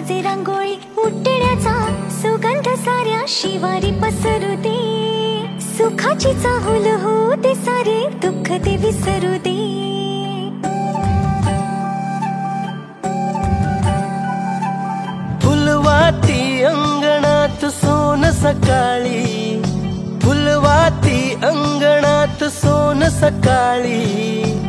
वाजे रांगोळी उठण्याचा सुगंध साऱ्या शिवारी पसरू दे। सुखाची चाहुल होऊ दे सारे दुःख ते विसरू दे। फुलवाती अंगणात सोन सकाळी, फुलवाती अंगणात सोन सकाळी।